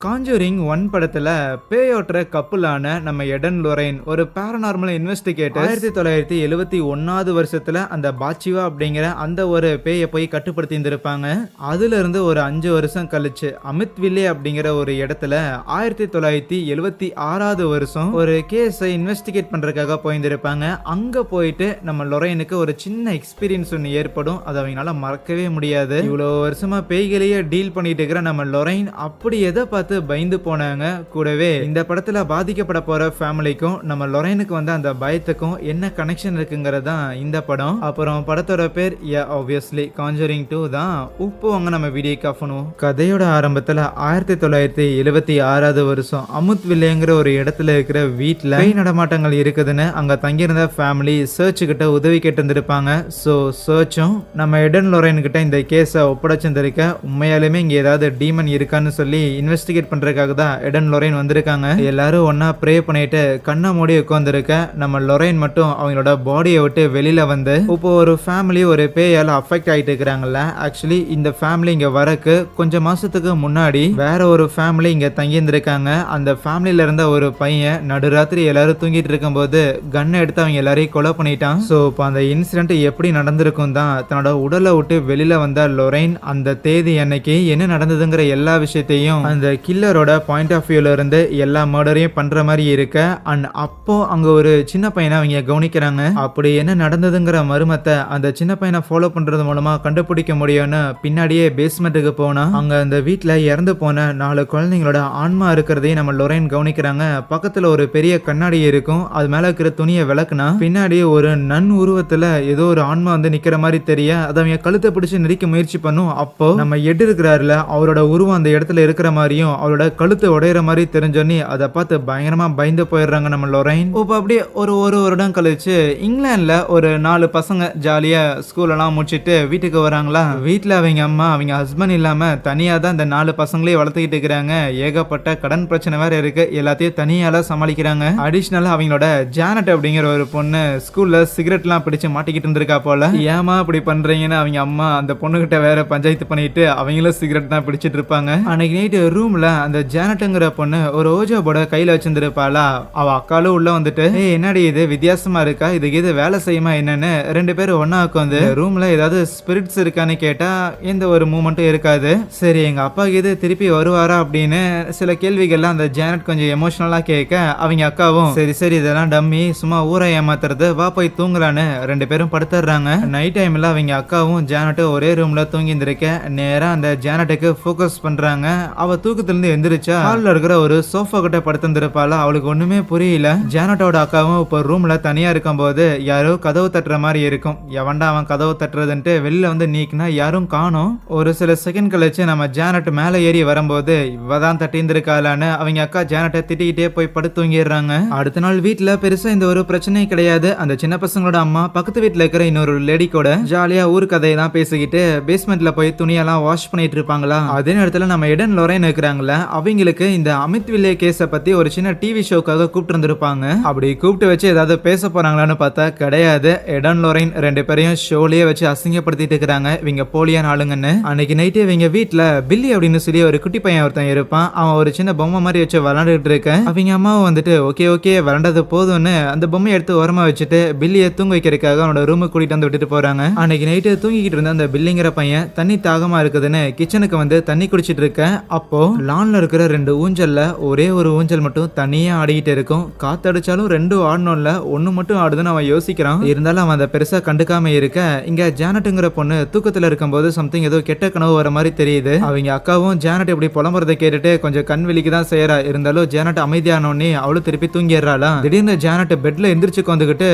Conjuring 1 படத்துல பேயோட்டுற கப்புலான நம்ம Eden Lorraine ஒரு பாரநார்மல் இன்வெஸ்டிகேட்டர் 1971 வருஷத்துல அந்த பாச்சிவா அப்படிங்கிற அந்த ஒரு பேயை போய் கட்டுப்படுத்தி இருந்திருப்பாங்க. அதுல இருந்து ஒரு 5 வருஷம் கழிச்சு அமித் வில்லே அப்படிங்கிற ஒரு இடத்துல 1976 வருஷம் ஒரு கேஸை இன்வெஸ்டிகேட் பண்றதுக்காக போயிருந்திருப்பாங்க. அங்க போயிட்டு நம்ம லொரைனுக்கு ஒரு சின்ன எக்ஸ்பீரியன்ஸ் ஒன்று ஏற்படும். அதை அவங்களால மறக்கவே முடியாது. இவ்வளவு வருஷமா பேய்களையே டீல் பண்ணிட்டு இருக்கிற நம்ம லொரைன் அப்படி எதை பார்த்து பயந்து போனாங்க. கூடவே இந்த படத்துல பாதிக்கப்பட போற ஃபேமிலிக்கும் நம்ம லொரைனுக்கு வந்து அந்த பயத்துக்கும் என்ன கனெக்ஷன் இருக்குங்கிறது இந்த படம். அப்புறம் படத்தோட பேர் ஆப்வியஸ்லி காஞ்சரிங் 2 தான். உப்பு வாங்க நம்ம வீடியோ காஃபனும். கதையோட ஆரம்பத்துல 1976 வருஷம் அமுத் வில்லேங்கிற ஒரு இடத்துல இருக்கிற வீட்டுல பேய் நடமாட்டங்கள் இருக்குதுன்னு அங்க தங்கியிருந்த ஃபேமிலி சர்ச் கிட்ட உதவி கேட்டு இருந்திருப்பாங்க. ஸோ சர்ச்சும் நம்ம எடன் லொரைன் கிட்ட இந்த கேஸை ஒப்படைச்சிருக்க உண்மையாலுமே இங்க ஏதாவது டீமன் இருக்கான்னு சொல்லி இன்வெஸ்டிகேட் பண்றதுக்காக தான் எடன் லொரைன் வந்திருக்காங்க. எல்லாரும் ஒன்னா ப்ரே பண்ணிட்டு கண்ணை மூடி உட்கார்ந்துருக்க நம்ம லொரைன் மட்டும் அவங்களோட பாடியை விட்டு வெளியில வந்து இப்போ ஒரு ஃபேமிலி ஒரு பேயால அஃபெக்ட் ஆயிட்டு இருக்கிறாங்கல்ல. ஆக்சுவலி இந்த ஃபேமிலி இங்க வரக்கு கொஞ்சம் மாசத்துக்கு முன்னாடி வேற ஒரு ஃபேமிலி இங்க தங்கி இருந்திருக்காங்க. அந்த ஃபேமிலில இருந்த ஒரு பையன் நடுராத்திரி எல்லாரும் தூங்கிட்டு இருக்கும் போது கண்ணை எடுத்து அவங்க எல்லாரையும் கொலை பண்ணிட்டான். ஸோ இப்போ அந்த இன்சிடென்ட் எப்படி நடந்திருக்கும் தான் தன்னோட உடலை விட்டு வெளியில வந்த லொரைன் அந்த தேதி அன்னைக்கு என்ன நடந்ததுங்கிற எல்லா விஷயத்தையும் அந்த கில்லரோட பாயிண்ட் ஆஃப் வியூல இருந்து எல்லா மர்டரையும் பண்ற மாதிரி இருக்க. அண்ட் அப்போ அங்க ஒரு சின்ன பையனை அவங்க கவனிக்கிறாங்க. அப்படி என்ன நடந்ததுங்கிற மர்மத்தை அந்த சின்ன பையனை ஃபாலோ பண்றது மூலமா கண்டுபிடிக்க முடியும்னு பின்னாடியே பேஸ்மெண்ட்டுக்கு போனா அங்க அந்த வீட்டுல இறந்து போன 4 குழந்தைங்களோட ஆன்மா இருக்கிறதையும் நம்ம லொரைன் கவனிக்கிறாங்க. பக்கத்துல ஒரு பெரிய கண்ணாடி இருக்கும். அது மேல இருக்கிற துணியை விளக்குனா பின்னாடி ஒரு நன் உருவத்துல ஏதோ ஒரு ஆன்மா வந்து நிக்கிற மாதிரி தெரிய அதை அவங்க கழுத்தை பிடிச்சு நெரிக்க முயற்சி பண்ணும். அப்போ நம்ம எடு இருக்கிறாருல அவரோட உருவம் அந்த இடத்துல இருக்கிற மாதிரியும் அவரோட கழுத்து உடையிற மாதிரி தெரிஞ்சோன்னே அதை பார்த்து பயங்கரமா பயந்து போயிடுறாங்க நம்ம லொரைன். இப்போ அப்படியே ஒரு வருடம் கழிச்சு இங்கிலாந்துல ஒரு 4 பசங்க ஜாலியா ஸ்கூல் எல்லாம் முடிச்சிட்டு வீட்டுக்கு வராங்களா. வீட்டுல அவங்க அம்மா அவங்க ஹஸ்பண்ட் இல்லாம தனியா தான் இந்த 4 பசங்களையும் வளர்த்துக்கிட்டு இருக்கிறாங்க. ஏகப்பட்ட கடன் பிரச்சனை வேற இருக்கு. எல்லாத்தையும் தனியால சமாளிக்கிறாங்க. அடிஷனலா அவங்களோட ஜானட் அப்படிங்கிற ஒரு பொண்ணு ஸ்கூல்ல சிகரெட் எல்லாம் பிடிச்சு மாட்டிக்கிட்டு இருந்திருக்கா போல. ஏமா இப்படி பண்றீங்கன்னு அவங்க அம்மா அந்த பொண்ணு கிட்ட வேற பஞ்சாயத்து பண்ணிட்டு அவங்களும் சிகரெட் தான் பிடிச்சிட்டு இருப்பாங்க. அன்னைக்கு நைட்டு ரூம்ல அந்த ஜானட்டுங்கிற பொண்ணு ஒரு ஓஜோ போர்ட கையில வச்சிருந்திருப்பாளா. அவ அக்காலும் உள்ள வந்துட்டு என்னடி இது வித்தியாசமா இருக்கா, இதுக்கு இது வேலை செய்யுமா என்னன்னு 2 பேரும் ஒன்னா உட்காந்து ரூம்ல ஏதாவது ஸ்பிரிட்ஸ் இருக்கான்னு கேட்டா எந்த ஒரு மூமெண்ட்டும் இருக்காது. சரி எங்க அப்பா இது திருப்பி வருவாரா அப்படின்னு சில கேள்விகள்லாம் அந்த ஜானட் கொஞ்சம் எமோஷனலா கேட்க அவங்க அக்காவும் சரி சரி இதெல்லாம் டம்மி சும்மா ஊரை ஏமாத்துறது வா போய் தூங்கலான்னு 2 பேரும் படுத்துறாங்க. நைட் டைம்ல அவங்க அக்காவும் ஜானட்டும் ஒரே ரூம்ல தூங்கி இருந்திருக்க. நேரா அந்த ஜானட்டுக்கு ஃபோக்கஸ் பண்றாங்க. அவ தூக்கத்திலிருந்து எந்திரிச்சா ஹால்ல இருக்கிற ஒரு சோஃபா கிட்ட படுத்திருந்திருப்பாளா. அவளுக்கு ஒண்ணுமே புரியல. ஜானட்டோட அக்காவும் இப்ப ரூம்ல தனியா இருக்கும் போது யாரோ கதவு தட்டுற மாதிரி இருக்கும். எவன்டா அவன் கதவு தட்டுறதுன்ட்டு வெளியில வந்து நீக்கினா யாரும் காணோம். ஒரு சில செகண்ட் கழிச்சு நம்ம ஜானட் மேல ஏறி வரும்போது இவதான் தட்டியிருந்திருக்காளான்னு அவங்க அக்கா ஜானட்டை திட்டிக்கிட்டே போய் படுத்து தூங்கிடுறாங்க. அடுத்த நாள் வீட்டுல பெருசா இந்த ஒரு பிரச்சனையும் கிடையாது. அந்த சின்ன பசங்களோட அம்மா பக்கத்து வீட்டுல இருக்கிற இன்னொரு லேடி கூட ஜாலியா ஊர் கதையை தான் பேசிக்கிட்டு பேஸ்மெண்ட்ல போய் துணியெல்லாம் வாஷ் பண்ணிட்டு இருப்பாங்களா. அதே நேரத்துல நம்ம எடன் லொரைன் இருக்கிறாங்களா அவங்களுக்கு இந்த அமித் வில்லே கேஸை பத்தி ஒரு சின்ன டிவி ஷோக்காக கூப்பிட்டு இருந்திருப்பாங்க. அப்படி கூப்பிட்டு வச்சு ஏதாவது பேச போறாங்களான்னு பார்த்தா கிடையாது. எடன் லொரைன் 2 பேரையும் ஷோலயே வச்சு அசிங்கப்படுத்திட்டு இருக்கிறாங்க இவங்க போலியான ஆளுங்கன்னு. அன்னைக்கு நைட்டு இவங்க வீட்டுல பில்லி அப்படின்னு சொல்லி ஒரு குட்டி பையன் ஒருத்தன் இருப்பான். அவன் ஒரு சின்ன பொம்மை மாதிரி வச்சு விளாண்டுட்டு இருக்க. அவங்க அம்மாவும் வந்துட்டு ஓகே விளாண்டது போதும்னு அந்த பொம்மையை எடுத்து ஓரமா வச்சுட்டு பில்லியை தூங்க வைக்கிறதுக்காக அவனோட ரூமுக்கு கூட்டிட்டு வந்து விட்டுட்டு போறாங்க. அன்னைக்கு நைட்டு தூங்கிக்கிட்டு இருந்த அந்த பில்லிங்கிற பையன் தண்ணி தாகமா இருக்குதுன்னு கிச்சனுக்கு வந்து தண்ணி குடிச்சிட்டு இருக்க. அப்போ லான்ல இருக்கிற 2 ஊஞ்சல்ல ஒரே ஒரு ஊஞ்சல் மட்டும் தனியா ஆடிக்கிட்டு இருக்கும். காத்தடிச்சாலும் 2 ஆடணும்ல, 1 மட்டும் ஆடுதுன்னு அவன் யோசிக்கிறான். இருந்தாலும் அவன் அதை பெருசா கண்டுக்காம இருக்க இங்க ஜானட்டுங்கிற பொண்ணு தூக்கத்துல இருக்கும்போது சம்திங் ஏதோ கெட்ட கனவு வர மாதிரி தெரியுது. அவங்க அக்காவும் ஜானட் இப்படி புலம்புறதை கேட்டுட்டு கொஞ்சம் கண் விழிக்கு தான் செய்யறா. இருந்தாலும் ஜானட் அமைதியானோடனே அவளும் திருப்பி தூங்கிடுறாளாம். திடீர்னு ஜானட் பெட்ல எந்திரிச்சு வந்துகிட்டு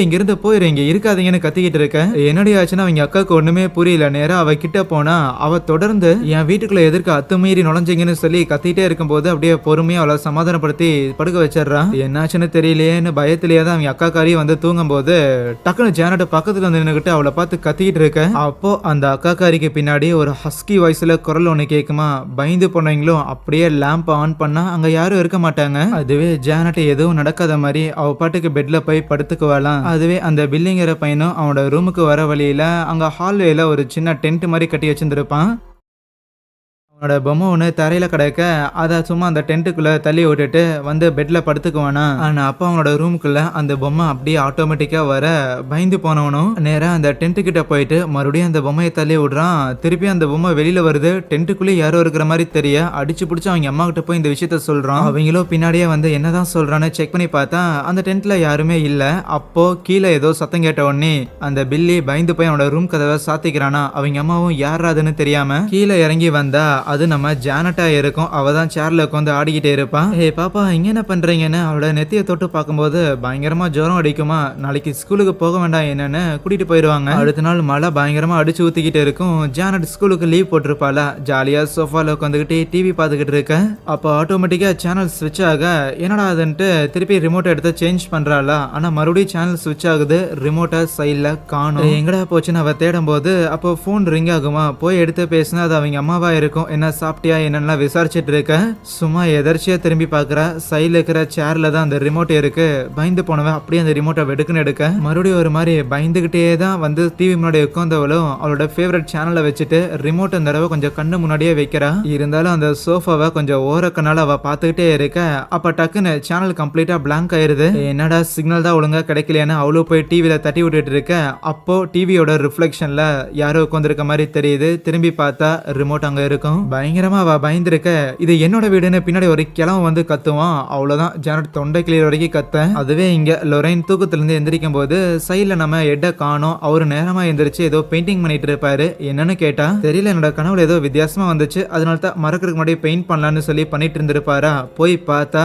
இங்க இருந்து போயிரு இங்க இருக்காதீங்கன்னு கத்திக்கிட்டு இருக்க. என்னடி ஆச்சுன்னா அவங்க அக்காவுக்கு ஒண்ணுமே புரியல. நேரா அவ கிட்ட போனா அவ தொடர்ந்து என் வீட்டுக்குள்ள எதிர்க்க அத்துமீறி நுழைஞ்சிங்கன்னு சொல்லி கத்திட்டே இருக்கும்போது அப்படியே பொறுமையா அவளை சமாதானப்படுத்தி படுக்க வச்சிடறான். என்னாச்சுன்னு தெரியலையேன்னு பயத்திலேயே தான் அவங்க அக்காக்காரி வந்து தூங்கும் போது டக்குனு ஜானட் பக்கத்துல வந்து நின்னுகிட்டு அவளை பார்த்து கத்திக்கிட்டு இருக்க. அப்போ அந்த அக்காக்காரிக்கு பின்னாடி ஒரு ஹஸ்கி வாய்ஸ்ல குரல் ஒண்ணு கேக்குமா. பயந்து போனவங்களும் அப்படியே லேம்ப் ஆன் பண்ணா அங்க யாரும் இருக்க மாட்டாங்க. அதுவே ஜானட் எதுவும் நடக்காத மாதிரி அவ பாட்டுக்கு பெட்ல போய் படுத்துக்குவாளாம். அதுவே அந்த பில்லிங்கிற பையனும் அவனோட ரூமுக்கு வர வழியில அங்க ஹால்வேல ஒரு சின்ன டென்ட் மாதிரி கட்டி வச்சிருந்திருப்பான். அவனோட பொம்மை ஒன்று தரையில கிடக்க அதை சும்மா அந்த டென்ட்டுக்குள்ள தள்ளி விட்டுட்டு வந்து பெட்ல படுத்துக்குவானா. ஆனா அப்பா அவனோட ரூமுக்குள்ள அந்த பொம்மை அப்படியே ஆட்டோமேட்டிக்கா வர பயந்து போனவனும் நேரா அந்த டென்ட் கிட்ட போயிட்டு மறுபடியும் அந்த பொம்மையை தள்ளி விடுறான். திருப்பி அந்த பொம்மை வெளியில வருது. டென்ட்டுக்குள்ளே யாரோ இருக்கிற மாதிரி தெரிய அடிச்சு பிடிச்சி அவங்க அம்மா கிட்ட போய் இந்த விஷயத்த சொல்றான். அவங்களும் பின்னாடியே வந்து என்னதான் சொல்றான்னு செக் பண்ணி பார்த்தா அந்த டென்ட்ல யாருமே இல்ல. அப்போ கீழே ஏதோ சத்தம் கேட்ட உடனே அந்த பில்லி பயந்து போய் அவனோட ரூம் கதவை சாத்திக்கிறானா. அவங்க அம்மாவும் யாராதுன்னு தெரியாம கீழே இறங்கி வந்தா அது நம்ம ஜானட்டா இருக்கும். அவ தான் சேர்ல உட்காந்து ஆடிக்கிட்டே இருப்பான். ஏ பாப்பா இங்க என்ன பண்றீங்கன்னு அவளோட நெத்தியை தொட்டு பார்க்கும்போது பயங்கரமா ஜுரம் அடிக்குமா. நாளைக்கு ஸ்கூலுக்கு போக வேண்டாம் என்னன்னு கூட்டிட்டு போயிடுவாங்க. அடுத்த நாள் மழை பயங்கரமா அடிச்சு ஊத்திக்கிட்டு இருக்கும். ஜானட் ஸ்கூலுக்கு லீவ் போட்டிருப்பாளா. ஜாலியா சோஃபால உட்காந்துக்கிட்டு டிவி பார்த்துக்கிட்டு இருக்க. அப்போ ஆட்டோமேட்டிக்கா சேனல் ஸ்விட்ச் ஆக என்னடா அதுன்ட்டு திருப்பி ரிமோட் எடுத்து சேஞ்ச் பண்றாளா. ஆனா மறுபடியும் சேனல் ஸ்விட்ச் ஆகுது. ரிமோட்டை சைட்ல காணும். எங்கடா போச்சுன்னு அவ தேடும் போது அப்போ போன் ரிங் ஆகுமா. போய் எடுத்து பேசினா அது அவங்க அம்மாவா இருக்கும். என்ன சாப்பிட்டியா என்னன்னா விசாரிச்சுட்டு இருக்க. சும்மா எதர்ச்சியா திரும்பி பாக்குறா. சைட்ல இருக்கிற சேர்ல தான் அந்த ரிமோட் இருக்கு. பயந்து போனவன் அப்படியே அந்த ரிமோட்டை வெடுக்குன்னு எடுக்க மறுபடியும் ஒரு மாதிரி பயந்துகிட்டே தான் வந்து டிவி முன்னாடி உட்காந்தவளும் அவளோட ஃபேவரட் சேனலை வச்சுட்டு ரிமோட் அந்த தடவை கொஞ்சம் கண்ணு முன்னாடியே வைக்கிறா. இருந்தாலும் அந்த சோஃபாவை கொஞ்சம் ஓரக்கனால அவ பார்த்துக்கிட்டே இருக்க. அப்ப டக்குன்னு சேனல் கம்ப்ளீட்டா பிளாங்க் ஆயிருது. என்னடா சிக்னல் தான் ஒழுங்கா கிடைக்கலையான்னு அவளும் போய் டிவியில தட்டி விட்டுட்டு இருக்க. அப்போ டிவியோட ரிஃப்ளெக்ஷன்ல யாரோ உட்காந்துருக்க மாதிரி தெரியுது. திரும்பி பார்த்தா ரிமோட் அங்க இருக்கும். பயங்கரமா அவ பயந்துருக்க. இது என்னோட வீடுன்னு பின்னாடி ஒரு கிழவன் வந்து கத்துவான். அவ்வளவுதான் ஜானட் தொண்டை கிளியர் வரைக்கும் கத்த. அதுவே இங்க லொரைன் தூக்கத்திலிருந்து எந்திரிக்கும் போது சைட்ல நம்ம எட்ட காணோம். அவரு நேரமா எந்திரிச்சு ஏதோ பெயிண்டிங் பண்ணிட்டு இருப்பாரு. என்னன்னு கேட்டா தெரியல என்னோட கனவுல ஏதோ வித்தியாசமா வந்துச்சு. அதனால தான் மறக்கிறதுக்கு முன்னாடி பெயிண்ட் பண்ணலான்னு சொல்லி பண்ணிட்டு இருந்திருப்பாரா. போய் பார்த்தா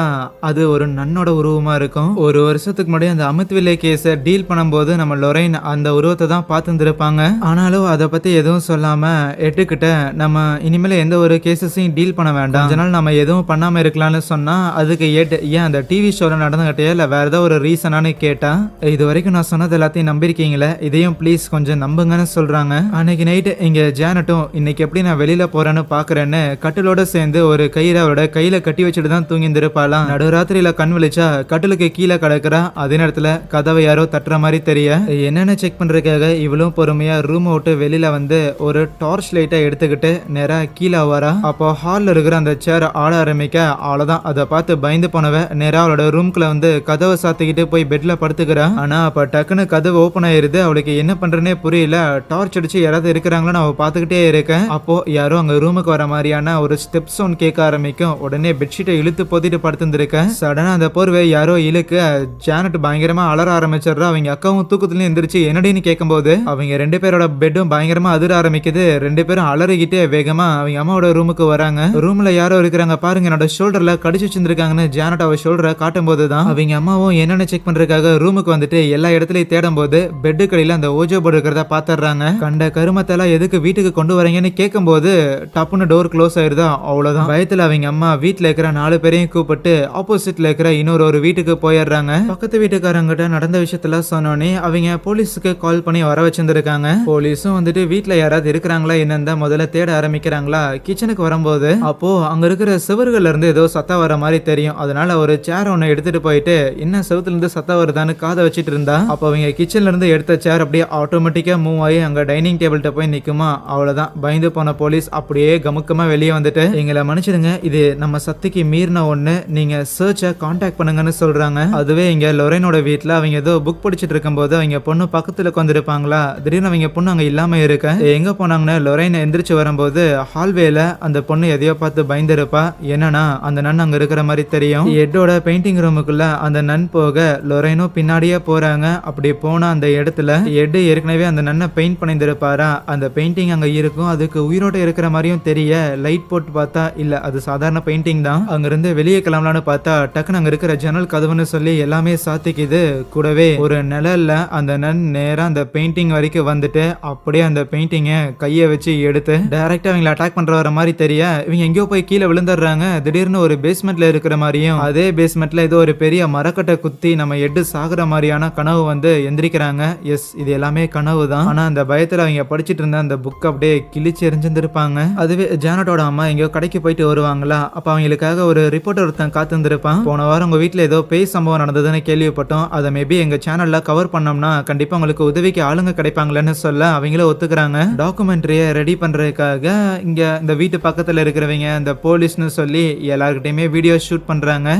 அது ஒரு நன்னோட உருவமா இருக்கும். ஒரு வருஷத்துக்கு முன்னாடி அந்த அமித்வில்லே கேஸை டீல் பண்ணும்போது நம்ம லொரைன் அந்த உருவத்தை தான் பார்த்துருப்பாங்க. ஆனாலும் அதை பத்தி எதுவும் சொல்லாம எட்டுக்கிட்ட நம்ம இனிமேல எந்த ஒரு கேசஸையும் டீல் பண்ண வேண்டாம். கொஞ்ச நாள் நம்ம எதுவும் பண்ணாம இருக்கலாம்னு சொன்னா அதுக்கு ஏன் அந்த டிவி ஷோல நடந்துகிட்டே இல்ல வேற ஏதாவது ஒரு ரீசனானு கேட்டா இது வரைக்கும் நான் சொன்னது எல்லாத்தையும் நம்பிருக்கீங்களே இதையும் ப்ளீஸ் கொஞ்சம் நம்புங்கன்னு சொல்றாங்க. அன்னைக்கு நைட்டு இங்க ஜானட்டும் இன்னைக்கு எப்படி நான் வெளியில போறேன்னு பாக்குறேன்னு கட்டிலோட சேர்ந்து ஒரு கயிறை அவரோட கையில கட்டி வச்சுட்டு தான் தூங்கி இருப்பாளாம். நடுராத்திரியில கண் விழிச்சா கட்டிலுக்கு கீழே கிடக்குறா. அதே நேரத்துல கதவை யாரோ தட்டுற மாதிரி தெரிய என்னன்னு செக் பண்றதுக்காக இவளும் பொறுமையா ரூம் விட்டு வெளியில வந்து ஒரு டார்ச் லைட்டை எடுத்துக்கிட்டு நேரா கீழே வரா. அப்போ ஹால்ல இருக்கிற அந்த சேர் ஆட ஆரம்பிக்க அவ்வளவுதான். அதை பார்த்து பயந்து போனவ நேரா அவளோட ரூம்குள்ள வந்து கதவை சாத்திக்கிட்டு போய் பெட்ல படுத்துக்கிறா. ஆனா அப்ப டக்குன்னு கதவு ஓபன் ஆயிருது. அவளுக்கு என்ன பண்றேன்னே புரியல. டார்ச் அடிச்சு யாராவது இருக்கிறாங்களான்னு அவ பாத்துக்கிட்டே இருக்கேன். அப்போ யாரோ அங்க ரூமுக்கு வர மாதிரியான ஒரு ஸ்டெப் சவுண்ட் கேட்க ஆரம்பிக்கும். உடனே பெட்ஷீட்டை இழுத்து போத்திட்டு படுத்துருக்கேன். சடனா அந்த போர்வை யாரோ இழுக்க ஜானட் பயங்கரமா அலற ஆரம்பிச்சிடுறா. அவங்க அக்காவும் தூக்கத்துல எந்திரிச்சு என்னடின்னு கேட்கும்போது அவங்க ரெண்டு பேரோட பெட்டும் பயங்கரமா அதிர ஆரம்பிக்குது. ரெண்டு பேரும் அலறிக்கிட்டே வேகமா அவங்க அம்மாவோட ரூமுக்கு வராங்க. ரூம்ல யாரோ இருக்கிறாங்க பாருங்க என்னோட ஷோல்டர்ல கடிச்சு வச்சிருக்காங்கன்னு ஜானட் அவ ஷோல்டரை காட்டும் போதுதான் அவங்க அம்மாவும் என்னென்ன செக் பண்றதுக்காக ரூமுக்கு வந்துட்டு எல்லா இடத்துலயும் தேடும் போது பெட்டு கடையில அந்த ஓஜோ போர்டு இருக்கிறத பாத்துறாங்க. கண்ட கருமத்தெல்லாம் எதுக்கு வீட்டுக்கு கொண்டு வரீங்கன்னு கேட்கும் போது டப்புன்னு டோர் க்ளோஸ் ஆயிருதா. அவ்வளவுதான். பயத்துல அவங்க அம்மா வீட்டுல இருக்கிற 4 பேரையும் கூப்பிட்டு ஆப்போசிட்ல இருக்கிற இன்னொரு வீட்டுக்கு போயிடுறாங்க. பக்கத்து வீட்டுக்காரங்கிட்ட நடந்த விஷயத்துல சொன்னோன்னே அவங்க போலீஸுக்கு கால் பண்ணி வர வச்சிருந்திருக்காங்க. போலீஸும் வந்துட்டு வீட்டுல யாராவது இருக்கிறாங்களா என்னன்னு முதல்ல தேட ஆரம்பிக்கிறாங்களா. கிச்சனுக்கு வரும்போது அப்போ அங்க இருக்கிற சிவர்கள்ல இருந்து ஏதோ சத்தம் வர மாதிரி தெரியும். அதனால ஒரு சேர் ஒன்னு எடுத்துட்டு போயிட்டு என்ன செவத்துல இருந்து சத்தம் வருதான்னு காதை வச்சிட்டு இருந்தா. அப்ப அவங்க கிச்சன்ல இருந்து எடுத்த சேர் அப்படியே ஆட்டோமேட்டிக்கா மூவ் ஆகி அங்க டைனிங் டேபிள்கிட்ட போய் நிக்குமா. அவ்வளவுதான். பயந்து போன போலீஸ் அப்படியே கமுக்கமா வெளியே வந்துட்டு எங்களை மன்னிச்சிடுங்க இது நம்ம சக்திக்கு மீறின ஒண்ணு. நீங்க சர்ச்சை கான்டாக்ட் பண்ணுங்கன்னு சொல்றாங்க. அதுவே இங்க லொரைனோட வீட்டுல அவங்க ஏதோ புக் படிச்சுட்டு இருக்கும் போது அவங்க பொண்ணு பக்கத்துல உட்காந்துருப்பாங்களா. திடீர்னு அவங்க பொண்ணு அங்க இல்லாம இருக்க எங்க போனாங்கன்னு லொரைன் எந்திரிச்சு வரும்போது ஹால்வேல அந்த பொண்ணு எதையோ பார்த்து பயந்துருப்பா. என்னன்னா அந்த நன் அங்க இருக்கிற மாதிரி தெரியும். எட்டோட பெயிண்டிங் ரூமுக்குள்ள அந்த நன் போக லொரைனும் பின்னாடியே போறாங்க. அப்படி போனா அந்த இடத்துல எட் ஏற்கனவே அந்த நன்னை பெயிண்ட் பண்ணிருப்பாரா. அந்த பெயிண்டிங் அங்க இருக்கும். அதுக்கு உயிரோட்ட இருக்கிற மாதிரியும் தெரிய லைட் போட்டு பார்த்தா இல்ல அது சாதாரண பெயிண்டிங் தான். அங்க இருந்து வெளியே கிளம்பலான்னு பார்த்தா டக்குன்னு அங்க இருக்கிற ஜன்னல் கதவுன்னு சொல்லி எல்லாமே சாத்திக்குது. கூடவே ஒரு நிழல்ல அந்த நன் நேரா அந்த பெயிண்டிங் வரைக்கும் வந்துட்டு அப்படியே அந்த பெயிண்டிங்க கையை வச்சு எடுத்து டைரக்டா அவங்களை அட்டாக் பண்ற வர மாதிரி தெரிய இவங்க எங்கேயோ போய் கீழே விழுந்துடுறாங்க. திடீர்னு ஒரு பேஸ்மெண்ட்ல இருக்கிற மாதிரியும் அதே பேஸ்மெண்ட்ல ஏதோ ஒரு பெரிய மரக்கட்டை குத்தி நம்ம எட்டு சாகுற மாதிரியான கனவு வந்து எந்திரிக்கிறாங்க. எஸ் இது எல்லாமே கனவு தான். ஆனா அந்த பயத்துல அவங்க படிச்சுட்டு இருந்த அந்த புக் அப்படியே கிழிச்சு எரிஞ்சிருப்பாங்க. அதுவே ஜானட்டோட அம்மா எங்கேயோ கடைக்கு போயிட்டு வருவாங்களா. அப்ப அவங்களுக்காக ஒரு ரிப்போர்ட்டர் ஒருத்தன் காத்திருந்திருப்பான். போன வாரம் உங்க வீட்டுல ஏதோ பேய் சம்பவம் நடந்ததுன்னு கேள்விப்பட்டோம். அதை மேபி எங்க சேனல்ல கவர் பண்ணோம்னா கண்டிப்பா உங்களுக்கு உதவிக்கு ஆளுங்க கிடைப்பாங்களேன்னு சொல்ல அவங்களே ஒத்துக்கிறாங்க. டாக்குமெண்ட்ரிய ரெடி பண்றதுக்காக இங்க இந்த வீட்டு பக்கத்துல இருக்கிறவங்க இந்த போலீஸ்னு சொல்லி எல்லார்கிட்டயுமே வீடியோ ஷூட் பண்றாங்க.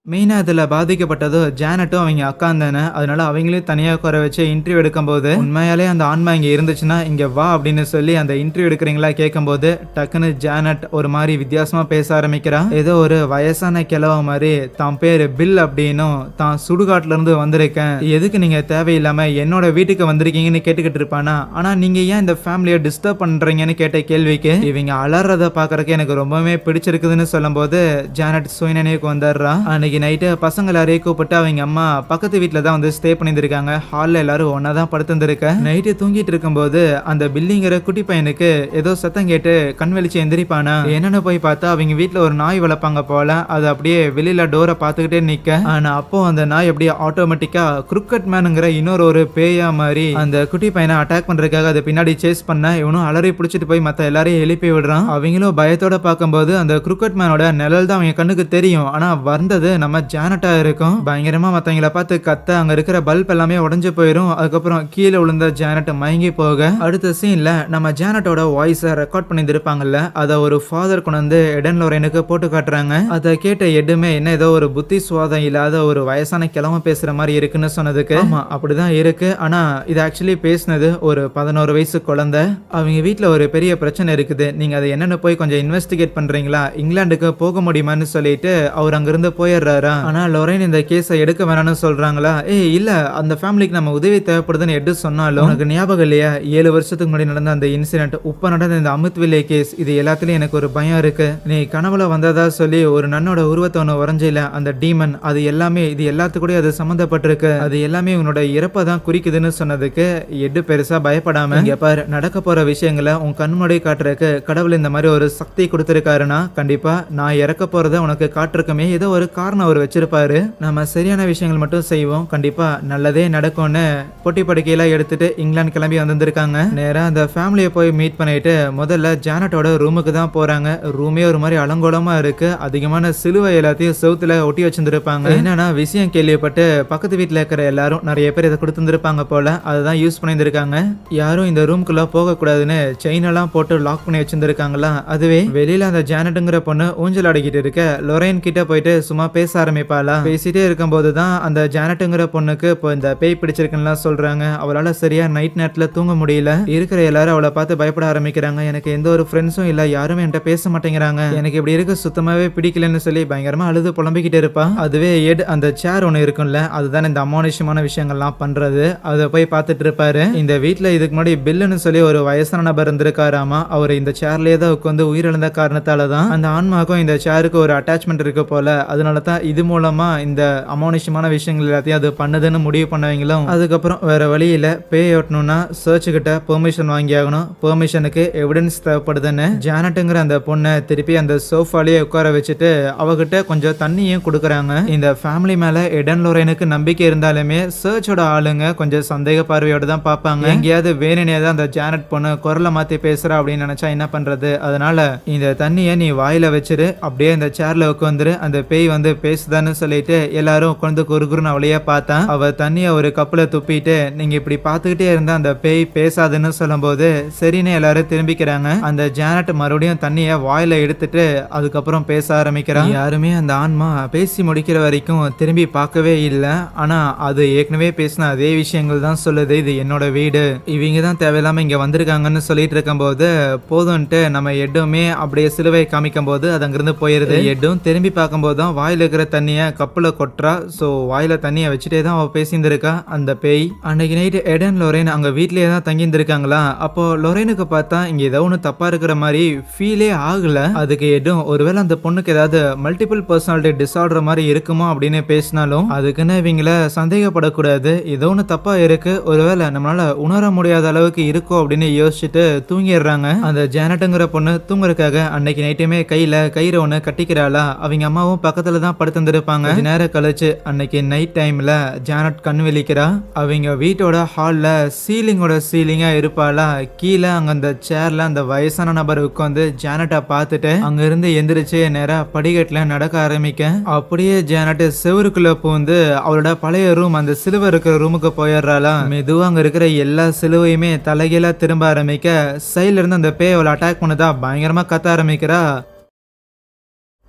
மெயினா இதுல பாதிக்கப்பட்டதோ ஜானட்டும் அவங்க அக்கா தானே. அதனால அவங்களையும் தனியா உட்கார வச்சு இன்டர்வியூ எடுக்கும்போது உண்மையாலே அந்த ஆன்மா இங்க இருந்துச்சுன்னா இங்க வா அப்படின்னு சொல்லி அந்த இன்டர்வியூ எடுக்கிறீங்களா கேட்கும்போது டக்குன்னு ஜானட் ஒரு மாதிரி வித்தியாசமா பேச ஆரம்பிக்கிறா. ஏதோ ஒரு வயசான கிழவ மாதிரி தான் பேரு பில் அப்படின்னும் தான் சுடுகாட்டுல இருந்து வந்திருக்கேன், எதுக்கு நீங்க தேவையில்லாம என்னோட வீட்டுக்கு வந்திருக்கீங்கன்னு கேட்டுக்கிட்டு இருப்பானா. ஆனா நீங்க ஏன் இந்த ஃபேமிலியை டிஸ்டர்ப் பண்றீங்கன்னு கேட்ட கேள்விக்கு இவங்க அலறத பாக்குறதுக்கு எனக்கு ரொம்பவே பிடிச்சிருக்குதுன்னு சொல்லும் போது ஜானட் சுயநினைவுக்கு வந்துடுறா. அன்னைக்கு நைட்டு பசங்க எல்லாரையும் கூப்பிட்டு அவங்க அம்மா பக்கத்து வீட்டில் தான் வந்து ஸ்டே பண்ணியிருக்காங்க. ஹாலில் எல்லாரும் ஒன்னா தான் படுத்துருக்க. நைட்டு தூங்கிட்டு இருக்கும்போது அந்த பில்லிங்கிற குட்டி பையனுக்கு ஏதோ சத்தம் கேட்டு கண் வெளிச்சு எந்திரிப்பானா. என்னன்னு போய் பார்த்தா அவங்க வீட்டில் ஒரு நாய் வளர்ப்பாங்க போல. அது அப்படியே வெளியில டோரை பார்த்துக்கிட்டே நிக்க. ஆனா அப்போ அந்த நாய் அப்படியே ஆட்டோமேட்டிக்கா குருக்கட் மேனுங்கிற இன்னொரு ஒரு பேயா மாதிரி அந்த குட்டி பையனை அட்டாக் பண்றதுக்காக அதை பின்னாடி சேஸ் பண்ண இவனும் அலறி பிடிச்சிட்டு போய் மற்ற எல்லாரையும் எழுப்பி விடுறான். அவங்களும் பயத்தோட பார்க்கும்போது அந்த குருக்கட் மேனோட நிழல் தான் அவங்க கண்ணுக்கு தெரியும். ஆனா வந்தது நம்ம ஜானட்டா இருக்கும். பயங்கரமா மத்தவங்கள பார்த்து கத்த அங்க இருக்கிற பல்ப் எல்லாமே உடைஞ்சு போயிடும். அதுக்கப்புறம் கீழே விழுந்த ஜானட் மயங்கி போக அடுத்த சீன்ல நம்ம ஜானட்டோட வாய்ஸை ரெக்கார்ட் பண்ணியிருப்பாங்கல்ல, அதை ஒரு ஃபாதர் கொண்டு வந்து எடன் லோரனுக்கு போட்டு காட்டுறாங்க. அதை கேட்ட எட்டுமே என்ன ஏதோ ஒரு புத்தி சுவாதம் இல்லாத ஒரு வயசான கிழமை பேசுற மாதிரி இருக்குன்னு சொன்னதுக்கு ஆமா அப்படிதான் இருக்கு. ஆனா இது ஆக்சுவலி பேசினது ஒரு 11 வயசு குழந்தை. அவங்க வீட்டுல ஒரு பெரிய பிரச்சனை இருக்குது, நீங்க அதை என்னன்னு போய் கொஞ்சம் இன்வெஸ்டிகேட் பண்றீங்களா, இங்கிலாந்துக்கு போக முடியுமான்னு சொல்லிட்டு அவர் அங்கிருந்து போயிடுறாரு. ஆனா லொரைன் இந்த கேஸை எடுக்க வேணாம்னு சொல்றாங்களா. இல்ல அந்த ஃபேமிலிக்கு நம்ம உதவி தேவைப்படுதுன்னு எட்டு சொன்னாலும் உனக்கு ஞாபகம் இல்லையா 7 வருஷத்துக்கு முன்னாடி நடந்த அந்த இன்சிடென்ட், இப்ப நடந்த இந்த அமித்வில்லே கேஸ், இது எல்லாத்துலயும் எனக்கு ஒரு பயம் இருக்கு. நீ கனவுல வந்ததா சொல்லி ஒரு நன்னோட உருவத்தை ஒன்று வரைஞ்சில அந்த டீமன், அது எல்லாமே இது எல்லாத்துக்கூடயும் அது சம்மந்தப்பட்டிருக்கு, அது எல்லாமே உன்னோட இறப்பை தான் குறிக்குதுன்னு சொன்னதுக்கு எட்டு பெருசா பயப்படாம இங்க பாரு நடக்க போற விஷயங்களை உன் கண்முடி காட்டுறதுக்கு கடவுள் இந்த மாதிரி ஒரு சக்தி கொடுத்திருக்காருன்னா கண்டிப்பா நான் இறக்க போறத உனக்கு காட்டிருக்கமே ஏதோ ஒரு காரணம் அவர் வச்சிருப்பாரு. நம்ம சரியான விஷயங்கள் மட்டும் செய்வோம், கண்டிப்பா நல்லதே நடக்கும்னு பொட்டி படுக்கையில எடுத்துட்டு இங்கிலாந்து கிளம்பி வந்திருக்காங்க. நேரா அந்த ஃபேமிலியை போய் மீட் பண்ணிட்டு முதல்ல ஜானட்டோட ரூமுக்கு தான் போறாங்க. ரூமே ஒரு மாதிரி அலங்கோலமா இருக்கு. அதிகமான சிலுவை எல்லாத்தையும் செவுத்துல ஒட்டி வச்சிருந்திருப்பாங்க. என்னன்னா விஷயம் கேள்விப்பட்டு பக்கத்து வீட்டுல இருக்கிற எல்லாரும் நிறைய பேர் இதை கொடுத்துருப்பாங்க போல, அதுதான் யூஸ் பண்ணியிருந்திருக்காங்க. யாரும் இந்த ரூம்குள்ள போக கூடாதுன்னு செயின் எல்லாம் போட்டு லாக் பண்ணி வச்சிருந்திருக்காங்களா. அதுவே வெளியில அந்த ஜானட்டுங்கிற பொண்ணு ஊஞ்சல் அடிக்கிட்டு இருக்க லொரைன் கிட்ட போயிட்டு சும்மா பேச ஆரம்பிப்பாளா. பேசிட்டே இருக்கும்போது தான் அந்த ஜானட்டுங்கிற பொண்ணுக்கு இப்போ இந்த பேய் பிடிச்சிருக்குன்னு சொல்றாங்க. அவளால சரியா நைட் நேரத்துல தூங்க முடியல. இருக்கிற எல்லாரும் அவளை பார்த்து பயப்பட ஆரம்பிக்கிறாங்க. எனக்கு எந்த ஒரு ஃப்ரெண்ட்ஸும் இல்ல, யாருமே என்கிட்ட பேச மாட்டேங்கிறாங்க, எனக்கு இப்படி இருக்க சுத்தமாவே பிடிக்கலன்னு சொல்லி பயங்கரமா அழுது புலம்பிக்கிட்டே இருப்பா. அதுவே எட் அந்த சேர் ஒன்று இருக்கும்ல, அதுதான் இந்த அமானுஷ்யமான விஷயங்கள்லாம் பண்றது. அதை போய் பார்த்துட்டு இருப்பாரு. இந்த வீட்டுல இதுக்கு முன்னாடி பில்லுன்னு சொல்லி ஒரு வயசான நபர் இருந்திருக்காராமா. அவர் இந்த சேர்லயே தான் உட்காந்து உயிரிழந்த காரணத்தால தான் அந்த ஆன்மாக்கும் இந்த சேருக்கு ஒரு அட்டாச்மெண்ட் இருக்கு போல. அதனால தான் இது மூலமா இந்த அமானுஷ்யமான விஷயங்கள் எல்லாத்தையும் அது பண்ணுதுன்னு முடிவு பண்ணவங்களும் அதுக்கப்புறம் வேற வழியில பேய் ஓட்டணும்னா சர்ச் கிட்ட பெர்மிஷன் வாங்கி ஆகணும். பெர்மிஷனுக்கு எவிடன்ஸ் தேவைப்படுதுன்னு ஜானட்டுங்கிற அந்த பொண்ணை திருப்பி அந்த சோஃபாலேயே உட்கார வச்சுட்டு அவகிட்ட கொஞ்சம் தண்ணியும் கொடுக்குறாங்க. இந்த ஃபேமிலி மேல எடன் லொரைனுக்கு நம்பிக்கை இருந்தாலுமே சர்ச்சோட ஆளுங்க கொஞ்சம் சந்தேக பார்வையோட தான் பார்ப்பாங்க. எங்கேயாவது வேணுனே தான் அந்த ஜானட் பொண்ணு குரலை மாத்தி பேசுறா அப்படின்னு நினைச்சா என்ன பண்றது. அதனால இந்த தண்ணியை நீ வாயில வச்சிரு, அப்படியே இந்த சேர்ல உட்காந்துரு, அந்த பேய் வந்து பேசுதான்னு சொல்லிட்டு எல்லாரும் உட்காந்து குறுகுறுன்னு அவளையே பார்த்தா அவ தண்ணிய ஒரு கப்புல துப்பிட்டு நீங்க இப்படி பார்த்துக்கிட்டே இருந்தா அந்த பேய் பேசாதுன்னு சொல்லும் போது சரின்னு எல்லாரும் திரும்பிக்கிறாங்க. அந்த ஜானட் மறுபடியும் தண்ணிய வாயில எடுத்துட்டு அதுக்கப்புறம் பேச ஆரம்பிக்கிறான். யாருமே அந்த ஆன்மா பேசி முடிக்கிற வரைக்கும் திரும்பி பார்க்கவே இல்லை. ஆனா அது ஏற்கனவே பேசின அதே விஷயங்கள் தான் சொல்லுது, இது என்னோட வீடு, இவங்க தான் தேவையில்லாம இங்க வந்திருக்காங்கன்னு சொல்லிட்டு இருக்கும் போது போதும்ட்டு நம்ம எட்டுமே அப்படியே சிலுவை காமிக்கும் போது அது அங்கிருந்து போயிருது. எட்டும் திரும்பி பார்க்கும்போது தான் வாயில இருக்கிற தண்ணிய கப்புல கொட்டுறா. சோ வாயில தண்ணிய வச்சுட்டே தான் அவ பேசியிருந்திருக்கா அந்த பேய். அன்னைக்கு நைட்டு எடன் லொரைன் அங்க வீட்லயே தான் தங்கி இருந்திருக்காங்களா. அப்போ லொரைனுக்கு பார்த்தா இங்க ஏதோ ஒன்று தப்பா இருக்கிற மாதிரி ஃபீலே ஆகல. அதுக்கு எடும் ஒருவேளை அந்த பொண்ணுக்கு ஏதாவது மல்டிபிள் பர்சனாலிட்டி டிசார்டர் மாதிரி இருக்குமோ அப்படின்னு பேசினாலும் அதுக்குன்னு இவங்கள சந்தேகப்படக்கூடாது. ஏதோ ஒன்று தப்பா இருக்கு, ஒருவேளை நம்மளால உணர முடியாத அளவுக்கு இருக்கும் அப்படின்னு யோசிச்சுட்டு தூங்கிடுறாங்க. அந்த ஜானட்டுங்கிற பொண்ணு தூங்குறதுக்காக அன்னைக்கு நைட்டுமே கையில கயிறு ஒன்று கட்டிக்கிறாளா. அவங்க அம்மாவும் பக்கத்துல தான் படுத்திருந்திருப்பாங்க. கொஞ்ச நேரம் கழிச்சு அன்னைக்கு நைட் டைம்ல ஜானட் கண் விழிக்கிறா. அவங்க வீட்டோட ஹால்ல சீலிங்கோட சீலிங்கா இருப்பாளா. கீழே அங்க அந்த சேர்ல அந்த வயசான நபர் உட்காந்து ஜானட்டை பார்த்துட்டு அங்க இருந்து எந்திரிச்சு நேரா படிக்கட்டுல நடக்க ஆரம்பிக்க, அப்படியே ஜானட் செவருக்குள்ள பூந்து அவளோட பழைய ரூம் அந்த சிலுவை இருக்கிற ரூமுக்கு போயிடுறாளா. மெதுவா அங்க இருக்கிற எல்லா சிலுவையுமே தலைகீழா திரும்ப ஆரம்பிக்க, சைட்ல இருந்து அந்த பேய் அவளை அட்டாக் பண்ணதா பயங்கரமா கத்த ஆரம்பிக்கிறா.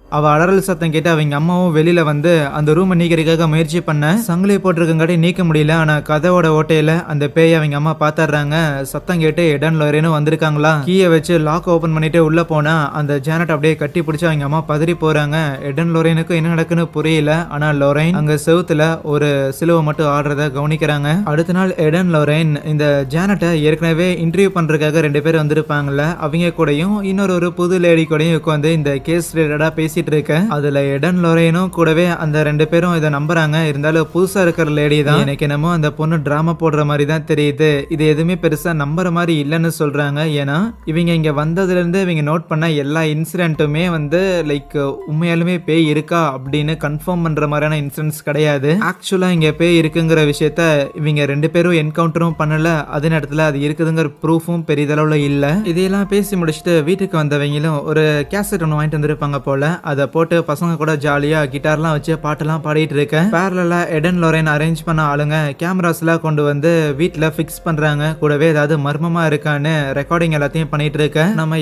அவ அலறல் சத்தம் கேட்டு அவங்க அம்மாவும் வெளியில வந்து அந்த ரூமை நீக்கிறதுக்காக முயற்சி பண்ண, சங்கிலி போட்டிருக்கங்காட்டி நீக்க முடியல. ஆனா கதவோட ஓட்டையில அந்த பேய் அவங்க அம்மா பாத்துறாங்க. சத்தம் கேட்டு எடன் லொரேனும் வந்திருக்காங்களா. கீயை வச்சு லாக் ஓபன் பண்ணிட்டு உள்ள போனா அந்த ஜானட் அப்படியே கட்டி பிடிச்சு அவங்க அம்மா பதறி போறாங்க. எடன் லொரேனுக்கு என்ன நடக்குன்னு புரியல. ஆனா லொரைன் அங்க செவுத்துல ஒரு சிலுவை மட்டும் ஆடுறத கவனிக்கிறாங்க. அடுத்த நாள் எடன் லொரைன் இந்த ஜானட்டை ஏற்கனவே இன்டர்வியூ பண்றதுக்காக 2 பேர் வந்திருப்பாங்கல்ல, அவங்க கூடயும் இன்னொரு புது லேடி கூடயும் உட்காந்து இந்த கேஸ் ரிலேட்டடா பேசி இருக்க. அதுல எடன் லொரேனும் கூடவே அந்த 2 பேரும் இதை நம்புறாங்க. இருந்தாலும் புதுசா இருக்கிற லேடி தான், எனக்கு என்னமோ அந்த பொண்ணு டிராமா போடுற மாதிரி தான் தெரியுது, இது எதுவுமே பெருசா நம்புற மாதிரி இல்லைன்னு சொல்றாங்க. ஏன்னா இவங்க இங்க வந்ததுல இருந்து இவங்க நோட் பண்ண எல்லா இன்சிடென்ட்டுமே வந்து லைக் உண்மையாலுமே பேய் இருக்கா அப்படின்னு கன்ஃபார்ம் பண்ற மாதிரியான இன்சிடென்ட்ஸ் கிடையாது. ஆக்சுவலா இங்க பேய் இருக்குங்கிற விஷயத்த இவங்க 2 பேரும் என்கவுண்டரும் பண்ணல. அதே நேரத்துல அது இருக்குதுங்கிற ப்ரூஃபும் பெரிதளவுல இல்ல. இதையெல்லாம் பேசி முடிச்சுட்டு வீட்டுக்கு வந்தவங்களும் ஒரு கேசட் ஒன்று வாங்கிட்டு வந்திருப்பாங்க போல. அதை போட்டு பசங்க கூட ஜாலியா கிட்டார்லாம் வச்சு பாட்டெல்லாம் பாடிட்டு இருக்கேன். பேரலா எடன் லொரைன் அரேஞ்ச் பண்ண ஆளுங்க கேமராஸ்லாம் கொண்டு வந்து வீட்டுல பிக்ஸ் பண்றாங்க. கூடவே ஏதாவது மர்மமா இருக்கான்னு ரெக்கார்டிங் எல்லாத்தையும் பண்ணிட்டு இருக்கேன். நம்ம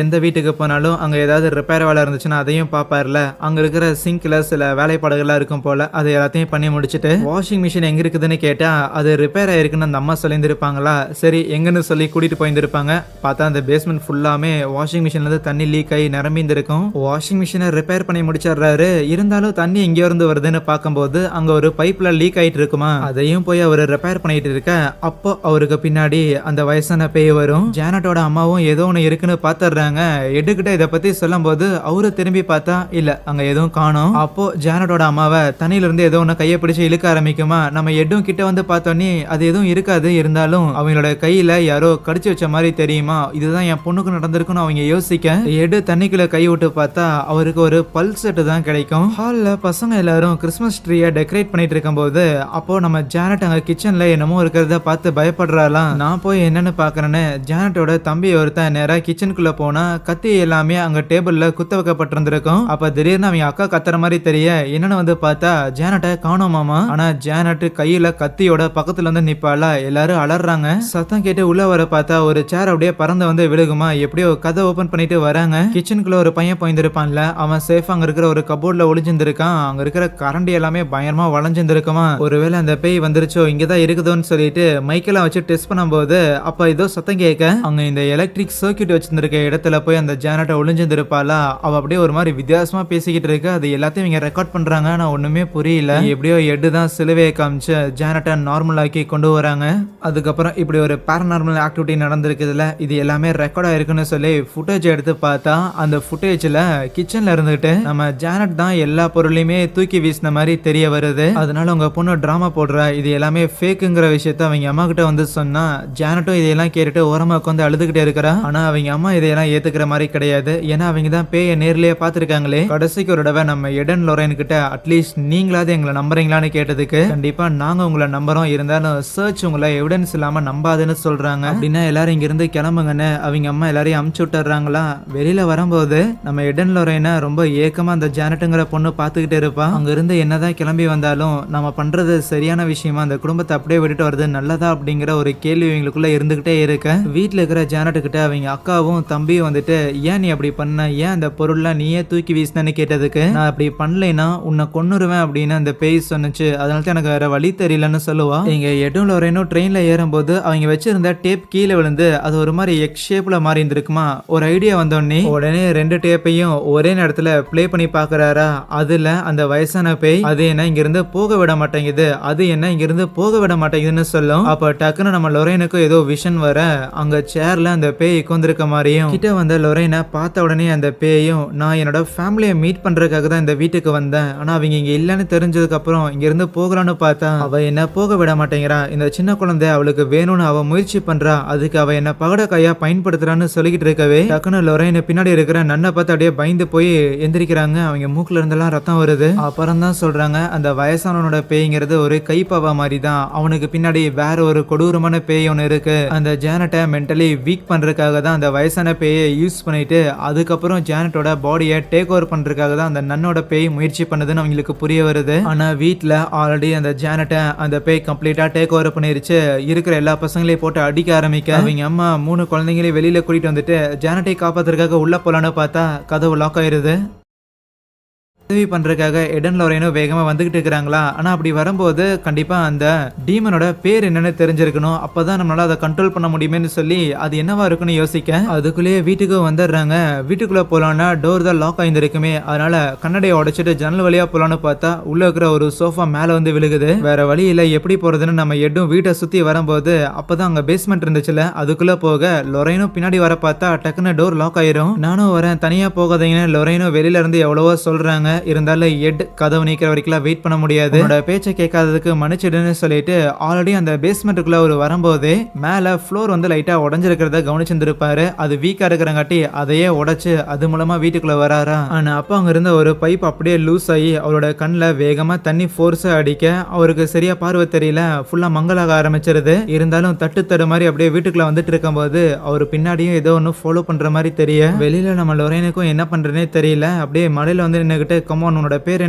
எந்த வீட்டுக்கு போனாலும் அங்க ஏதாவது ரிப்பேர் வேலை இருந்துச்சுன்னா அதையும் பாப்பார்ல. அங்க இருக்கிற சிங்க்ல சில வேலைப்பாடுகள்லாம் இருக்கும் போல. அதை எல்லாத்தையும் பண்ணி முடிச்சுட்டு வாஷிங் மிஷின் எங்க இருக்குதுன்னு கேட்டா அது ரிப்பேர் ஆயிருக்குன்னு அந்த அம்மா சொல்லியிருந்திருப்பாங்களா. சரி எங்கன்னு சொல்லி கூட்டிட்டு போயிருந்திருப்பாங்க. பார்த்தா அந்த பேஸ்மெண்ட் ஃபுல்லாமே வாஷிங் மிஷின்ல இருந்து தண்ணி லீக் ஆகி நிரம்பியிருக்கும். வாஷிங் மிஷினை ரிப்பேர் பண்ணி முடிச்சிடுறாரு. இருந்தாலும் தண்ணி எங்க இருந்து வருதுன்னு பார்க்கும்போது அங்க ஒரு பைப்ல லீக் ஆயிட்டு இருக்குமா. அதையும் போய் அவர் ரிப்பேர் பண்ணிட்டு இருக்க, அப்போ அவருக்கு பின்னாடி அந்த வயசான பேய் வரும். ஜானட்டோட அம்மாவும் ஏதோ ஒன்று இருக்குன்னு பாத்துறாங்க. எடுக்கிட்ட இதை பத்தி சொல்லும் போது அவரு திரும்பி பார்த்தா இல்ல அங்க எதுவும் காணோம். அப்போ ஜானட்டோட அம்மாவை தண்ணியில இருந்து ஏதோ ஒன்று கையை பிடிச்சு இழுக்க ஆரம்பிக்குமா. நம்ம எடும் கிட்ட வந்து பார்த்தோன்னே அது எதுவும் இருக்காது. இருந்தாலும் அவங்களோட கையில யாரோ கடிச்சு வச்ச மாதிரி தெரியுமா. இதுதான் என் பொண்ணுக்கு நடந்திருக்குன்னு அவங்க யோசிக்க, எடு தண்ணிக்குள்ள கை விட்டு பார்த்தா அவருக்கு ஒரு பல்ஸ் செட் தான் கிடைக்கும். ஹால்ல பசங்க எல்லாரும் கிறிஸ்மஸ் ட்ரீயை டெக்கரேட் பண்ணிட்டு இருக்கும்போது அப்போ நம்ம ஜானட் அங்க கிச்சன்ல என்னமோ இருக்கிறத பார்த்து பயப்படுறாளாம். நான் போய் என்னன்னு பாக்குறேன்னு ஜானட்டோட தம்பி ஒருத்தன் நேரா கிச்சனுக்குள்ள போனா கத்தி எல்லாமே அங்க டேபிள்ல குத்த வைக்கப்பட்டிருந்திருக்கும். அப்ப திடீர்னு அவங்க அக்கா கத்துற மாதிரி தெரிய என்னன்னு வந்து பார்த்தா ஜானட்டை காணோமாமா. ஆனா ஜானட் கையில கத்தியோட பக்கத்துல வந்து நிப்பாளா. எல்லாரும் அலறாங்க. சத்தம் கேட்டு உள்ள வர பார்த்தா ஒரு சேர் அப்படியே பறந்து வந்து விழுகுமா. எப்படியோ கதை ஓபன் பண்ணிட்டு வராங்க. கிச்சனுக்குள்ள ஒரு பையன் போயிருந்திருப்பான்ல, அவன் சேஃப் அங்க இருக்கிற ஒரு கபோர்ட்ல ஒளிஞ்சிருக்கான். அங்க இருக்கிற கரண்டி எல்லாமே பயங்கரமா வளைஞ்சிருக்குமா. ஒருவேளை அந்த பேய் வந்துருச்சோ இங்கதான் இருக்குதோன்னு சொல்லிட்டு மைக்கெல்லாம் வச்சு டெஸ்ட் பண்ணும்போது அப்ப ஏதோ சத்தம் கேட்க அங்க இந்த எலக்ட்ரிக் சர்க்கியூட் வச்சிருந்திருக்க இடத்துல போய் அந்த ஜானட்டை ஒளிஞ்சிருப்பாளா. அவ அப்படியே ஒரு மாதிரி வித்தியாசமா பேசிக்கிட்டு இருக்கு. அது எல்லாத்தையும் இங்க ரெக்கார்ட் பண்றாங்க. ஆனா ஒண்ணுமே புரியல. எப்படியோ எட்டு தான் சிலுவையை காமிச்சு ஜானட்டை நார்மல் ஆக்கி கொண்டு வராங்க. அதுக்கப்புறம் இப்படி ஒரு பேரநார்மல் ஆக்டிவிட்டி நடந்திருக்குதுல, இது எல்லாமே ரெக்கார்ட் ஆயிருக்குன்னு சொல்லி ஃபுட்டேஜ் எடுத்து பார்த்தா அந்த ஃபுட்டேஜ்ல கிச்சன்ல இருந்துட்டு நம்ம ஜானட் தான் எல்லா பொருளையுமே தூக்கி வீசின மாதிரி தெரிய வருது. அதனால உங்க பொண்ணு டிராமா போடுறா, இது எல்லாமே ஃபேக்குங்கிற விஷயத்த அவங்க அம்மா கிட்ட வந்து சொன்னா ஜானட்டும் இதையெல்லாம் கேட்டுட்டு ஓரமா உட்காந்து அழுதுகிட்டே இருக்கிறா. ஆனா அவங்க அம்மா இதையெல்லாம் ஏத்துக்கிற மாதிரி கிடையாது. ஏன்னா அவங்க தான் பேயை நேர்லயே பாத்துருக்காங்களே. கடைசிக்கு ஒரு தடவை நம்ம எடன் லொரைன் கிட்ட அட்லீஸ்ட் நீங்களாவது எங்களை நம்புறீங்களான்னு கேட்டதுக்கு கண்டிப்பா நாங்க உங்களை நம்புறோம், இருந்தாலும் சர்ச் உங்களை எவிடன்ஸ் இல்லாம நம்பாதுன்னு சொல்றாங்க. அப்படின்னா எல்லாரும் இங்க இருந்து கிளம்புங்கன்னு அவங்க அம்மா எல்லாரையும் அமுச்சு விட்டுறாங்களா. வெளியில வரும்போது நம்ம எடன் லொரைனை ரொம்ப ஏக்கமா அந்த ஜானட்டுங்கிற பொண்ணு பாத்துக்கிட்டே இருப்பா. அங்க இருந்து என்னதான் கிளம்பி வந்தாலும் நம்ம பண்றது சரியான விஷயமா, அந்த குடும்பத்தை அப்படியே விட்டுட்டு வருது நல்லதா அப்படிங்கிற ஒரு கேள்வி இவங்களுக்குள்ள இருந்துகிட்டே இருக்க. வீட்டுல இருக்கிற ஜானட்டு கிட்ட அவங்க அக்காவும் தம்பியும் வந்துட்டு ஏன் நீ அப்படி பண்ண, ஏன் அந்த பொருள்லாம் நீயே தூக்கி வீசினு கேட்டதுக்கு நான் அப்படி பண்ணலைன்னா உன்னை கொன்னுருவேன் அப்படின்னு அந்த பேய் சொன்னுச்சு. அதனால தான் எனக்கு வேற வழி தெரியலன்னு சொல்லுவா. இங்க எடும் லொரைனும் ட்ரெயின்ல ஏறும்போது அவங்க வச்சிருந்த டேப் கீழே விழுந்து அது ஒரு மாதிரி எக்ஸ் ஷேப்ல மாறி இருந்திருக்குமா. ஒரு ஐடியா வந்தோடனே உடனே 2 டேப்பையும் ஒரே நேரத்துல பிளே பண்ணி பாக்குறாரா. அதுல அந்த வயசான பேய் அது என்ன இங்க இருந்து போக விட மாட்டேங்குது, அது என்ன இங்க இருந்து போக விட மாட்டேங்குதுன்னு சொல்லும். அப்ப டக்குன்னு நம்ம லொரைனுக்கு ஏதோ விஷன் வர அங்க சேர்ல அந்த பேய் உட்கார்ந்திருக்க மாதிரியும் கிட்ட வந்த லொரைனை பார்த்த உடனே அந்த பேயும் நான் என்னோட ஃபேமிலியை மீட் பண்றதுக்காக தான் இந்த வீட்டுக்கு வந்தேன், ஆனா அவங்க இங்க இல்லன்னு தெரிஞ்சதுக்கு அப்புறம் இங்க இருந்து போகலான்னு பார்த்தா அவ என்ன போக விட மாட்டேங்கிறா. இந்த சின்ன குழந்தை அவளுக்கு வேணும்னு அவ முயற்சி பண்றா, அதுக்கு அவ என்ன பகட கையா பயன்படுத்துறான்னு சொல்லிக்கிட்டு இருக்கவே டக்குன்னு லொரைனை பின்னாடி இருக்கிற நன்னை பார்த்து அப்படியே பயந்து போய் எந்திரிக்கிறாங்க. அவங்க மூக்குல இருந்தெல்லாம் ரத்தம் வருது. அப்புறம் தான் சொல்றாங்க அந்த வயசானவனோட பேய்ங்கிறது ஒரு கைப்பாவா மாதிரி தான். அவனுக்கு பின்னாடி வேற ஒரு கொடூரமான பேய் ஒன்று இருக்கு. அந்த ஜானட்டை மென்டலி வீக் பண்றதுக்காக தான் அந்த வயசான பேயை யூஸ் பண்ணிட்டு அதுக்கப்புறம் ஜானட்டோட பாடியை டேக் ஓவர் பண்றதுக்காக தான் அந்த நன்னோட பேய் முயற்சி பண்ணுதுன்னு அவங்களுக்கு புரிய வருது. ஆனா வீட்டுல ஆல்ரெடி அந்த ஜானட்டை அந்த பேய் கம்ப்ளீட்டா டேக் ஓவர் பண்ணிருச்சு. இருக்கிற எல்லா பசங்களையும் போட்டு அடிக்க ஆரம்பிக்க அவங்க அம்மா 3 குழந்தைங்களையும் வெளியில கூட்டிட்டு வந்துட்டு ஜானட்டை காப்பாத்துறதுக்காக உள்ள போலான்னு பார்த்தா கதவு லாக் ஆயிருது. உதவி பண்றதுக்காக எடன் லொரைனும் வேகமா வந்துகிட்டு இருக்கிறாங்களா. ஆனா அப்படி வரும்போது கண்டிப்பா அந்த டீமனோட பேர் என்னன்னு தெரிஞ்சிருக்கணும். அப்பதான் நம்மளால அதை கண்ட்ரோல் பண்ண முடியுமேன்னு சொல்லி அது என்னவா இருக்குன்னு யோசிக்க அதுக்குள்ளேயே வீட்டுக்கு வந்துடுறாங்க. வீட்டுக்குள்ள போலான்னா டோர் தான் லாக் ஆயிருக்குமே. அதனால கண்ணடையை உடைச்சிட்டு ஜன்னல் வழியா போலான்னு பார்த்தா உள்ள இருக்கிற ஒரு சோஃபா மேல வந்து விழுகுது. வேற வழி இல்ல எப்படி போறதுன்னு நம்ம எட்டும் வீட்டை சுத்தி வரும்போது அப்பதான் அங்க பேஸ்மெண்ட் இருந்துச்சுல அதுக்குள்ள போக லொரைனும் பின்னாடி வர பார்த்தா டக்குன்னு டோர் லாக் ஆயிரும். நானும் வரேன் தனியா போகாதீங்கன்னு லொரைனும் வெளியில இருந்து எவ்வளவோ சொல்றாங்க. இருந்தாலும் எட் கதவு நீக்கிற வரைக்கும் வெயிட் பண்ண முடியாது. பேச்சை கேட்காததுக்கு மன்னிச்சிடுன்னு சொல்லிட்டு ஆல்ரெடி அந்த பேஸ்மெண்ட்டுக்குள்ள ஒரு வரும்போது மேல ஃப்ளோர் வந்து லைட்டா உடஞ்சிருக்கிறத கவனிச்சிருந்திருப்பாரு. அது வீக்கா இருக்கிறங்காட்டி அதையே உடைச்சு அது மூலமா வீட்டுக்குள்ள வராரா. ஆனா அப்ப அங்க இருந்த ஒரு பைப் அப்படியே லூஸ் ஆகி அவரோட கண்ணில் வேகமா தண்ணி ஃபோர்ஸா அடிக்க அவருக்கு சரியா பார்வை தெரியல. ஃபுல்லா மங்கலாக ஆரம்பிச்சிருது. இருந்தாலும் தட்டு மாதிரி அப்படியே வீட்டுக்குள்ள வந்துட்டு இருக்கும்போது அவர் பின்னாடியும் ஏதோ ஒன்று ஃபாலோ பண்ற மாதிரி தெரிய வெளியில நம்ம லொரைனுக்கும் என்ன பண்றதுனே தெரியல. அப்படியே மலையில வந்து நின்னுகிட்டு கமான் உன்னோட பேர்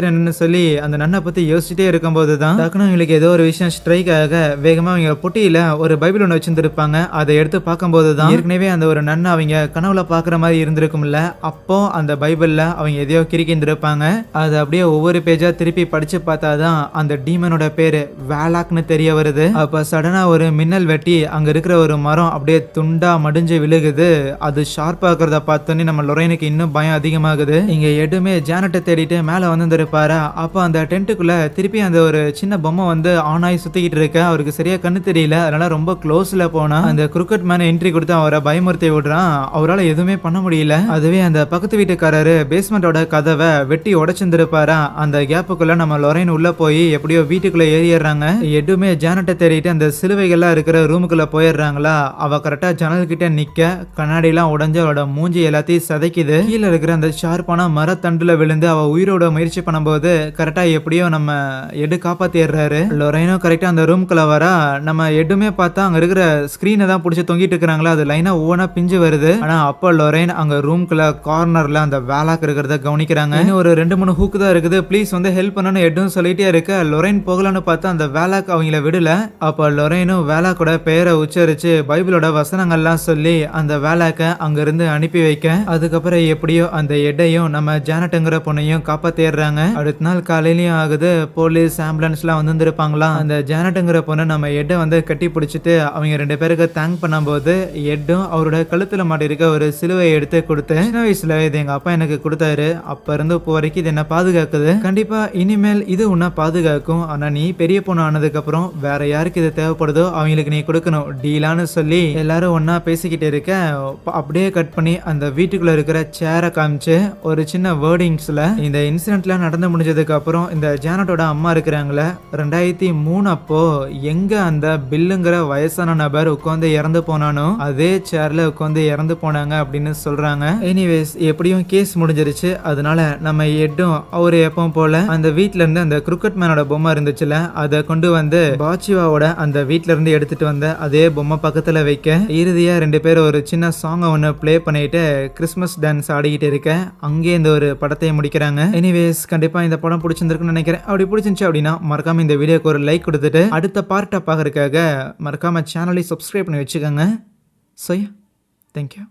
என்னன்னு சொல்லி அந்த நன்னை பத்தி யோசிச்சுட்டே இருக்கும்போது தான் டக்குனு அவங்களுக்கு ஏதோ ஒரு விஷயம் ஸ்ட்ரைக் ஆக வேகமா அவங்க பொட்டியில ஒரு பைபிள் ஒன்று வச்சிருந்திருப்பாங்க. அதை எடுத்து பார்க்கும்போது தான் ஏற்கனவே அந்த ஒரு நன்னை அவங்க கனவுல பாக்குற மாதிரி இருந்திருக்கும்ல. அப்போ அந்த பைபிள்ல அவங்க எதையோ கிறுக்கிந்திருப்பாங்க. அது அப்படியே ஒவ்வொரு பேஜா திருப்பி படிச்சு பார்த்தாதான் அந்த டீமனோட பேரு வேலாக்னு தெரிய வருது. அப்ப சடனா ஒரு மின்னல் வெட்டி அங்க இருக்கிற ஒரு மரம் அப்படியே துண்டா மடிஞ்சு விழுகுது. அது ஷார்ப்பா இருக்கிறத பார்த்தோன்னே நம்ம லொரைனுக்கு இன்னும் பயம் அதிகமாகுது. இங்க எதுவுமே ஜானட்டை தேடிட்டு மேல வந்துருப்பாரு. அப்ப அந்த டென்ட்டுக்குள்ள திருப்பி அந்த ஒரு சின்ன பொம்மை வந்து ஆன் ஆகி சுத்திக்கிட்டு இருக்க. அவருக்கு சரியா கண்ணு தெரியல. அதனால ரொம்ப க்ளோஸ்ல போனா அந்த கிரிக்கெட் மேன என்ட்ரி கொடுத்து அவரை பயமுறுத்தி விடுறான். அவரால் எதுவுமே பண்ண முடியல. அதுவே அந்த பக்கத்து வீட்டுக்காரரு பேஸ்மெண்டோட கதவை வெட்டி உடைச்சிருந்திருப்பாரா. அந்த கேப்புக்குள்ள நம்ம லொரைன் உள்ள போய் எப்படியோ வீட்டுக்குள்ள ஏறிடுறாங்க. எதுவுமே ஜானட்டை தேடிட்டு அந்த சிலுவைகள்லாம் இருக்கிற ரூமுக்குள்ள போயிடுறாங்களா. அவ கரெக்டா ஜன்னல் கிட்ட நிக்க கண்ணாடி எல்லாம் உடஞ்சு அவளோட மூஞ்சி எல்லாத்தையும் சதைக்குது. கீழே இருக்கிற அந்த ஷார்ப்பான மரத்தண்டுல விழுந்து அவ உயிரோட முயற்சி பண்ணும்போது கரெக்டா எப்படியோ நம்ம எடு காப்பாத்திடுறாரு. லொரைனோ கரெக்டா அந்த ரூம்குள்ள வரா. நம்ம எதுவுமே பார்த்தா அங்க இருக்கிற ஸ்கிரீனை தான் பிடிச்சி தொங்கிட்டு இருக்கிறாங்களா. அது லைனா ஒவ்வொன்னா பிஞ்சு வருது. ஆனா அப்ப லொரைன் அங்க ரூம்குள்ள கார்னர்ல அந்த வேலாக் இருக்கிறத கவனிக்கிறாங்க. இன்னும் ஒரு 2-3 ஹூக் தான் இருக்குது. ப்ளீஸ் வந்து ஹெல்ப் பண்ணணும்னு எதுவும் சொல்லிட்டே இருக்க லொரைன் போகலான்னு பார்த்தா அந்த வேலாக் அவங்கள விடல. அப்ப லொரைனும் வேலாக்கோட பெயரை உச்சரிச்சு பைபிளோட வசனங்கள்லாம் சொல்லி அந்த வேலாக்க அங்க இருந்து அனுப்பி வைக்க அதுக்கப்புறம் எப்படியோ அந்த எடையும் நம்ம ஜானட்டுங்கிற பொண்ணையும் காப்பாத்திடுறாங்க. அடுத்த நாள் காலையிலயும் ஆகுது. போலீஸ் ஆம்புலன்ஸ் எல்லாம் வந்திருப்பாங்களாம். அந்த ஜானட்டுங்கிற பொண்ணு நம்ம எட்டை வந்து கட்டி பிடிச்சிட்டு அவங்க 2 பேருக்கு தேங்க் பண்ணும்போது எட்டும் அவரோட கழுத்துல மாட்டி இருக்க ஒரு சிலுவையை எடுத்து கொடுத்து சின்ன வயசுல இது எங்க அப்பா எனக்கு கொடுத்தாரு. அப்ப இருந்து இப்போ வரைக்கும் இது என்ன பாதுகாக்குது. கண்டிப்பா இனிமேல் இது உன்னை பாதுகாக்கும். ஆனா நீ பெரிய பொண்ணு ஆனதுக்கு அப்புறம் வேற யாருக்கு இது தேவைப்படுதோ அவங்களுக்கு நீ கொடுக்கணும் டீலான்னு சொல்லி எல்லாரும் ஒன்னா பேசிக்கிட்டு இருக்க அப்படியே கட் பண்ணி அந்த வீட்டுக்குள்ள இருக்கிற சேரை காமிச்சு ஒரு சின்ன வேர்டிங்ஸ்ல இந்த இன்சிடென்ட்ல நடந்து முடிஞ்சதுக்கு அப்புறம் இந்த ஜானட்டோட அம்மா இருக்கிறாங்களே 2003 அப்போ எங்க அந்த பில்லுங்கிற வயசான நபர் உட்காந்து இறந்து போனானோ அதே சேர்ல உட்காந்து இறந்து போனாங்க அப்படின்னு சொல்றாங்க. எனிவேஸ் எப்படியும் கேஸ் முடிஞ்சிருச்சு. அதனால நம்ம எட்டும் அவரு எப்பவும் போல அந்த வீட்ல இருந்து அந்த கிரிக்கெட் மேனோட பொம்மை இருந்துச்சுல அதை கொண்டு வந்து பாச்சிவாவோட அந்த வீட்ல இருந்து எடுத்துட்டு வந்த அதே பொம்மை பக்கத்துல வைக்க இறுதியா 2 பேரும் ஒரு சின்ன சாங் ஒன்னு பிளே பண்ணிட்டு கிறிஸ்மஸ் டான்ஸ் ஆடிக்கிட்டு இருக்க அங்கே இந்த ஒரு படத்தை முடிக்கிறாங்க. எனிவேஸ் கண்டிப்பா இந்த படம் பிடிச்சிருக்குன்னு நினைக்கிறேன். அப்படி பிடிச்சிருந்துச்சு அப்படின்னா மறக்காம இந்த வீடியோக்கு ஒரு லைக் கொடுத்துட்டு அடுத்த பார்ட்டை பார்க்கறதுக்காக மறக்காம சேனலை சப்ஸ்கிரைப் பண்ணி வச்சுக்கோங்க. So thank you.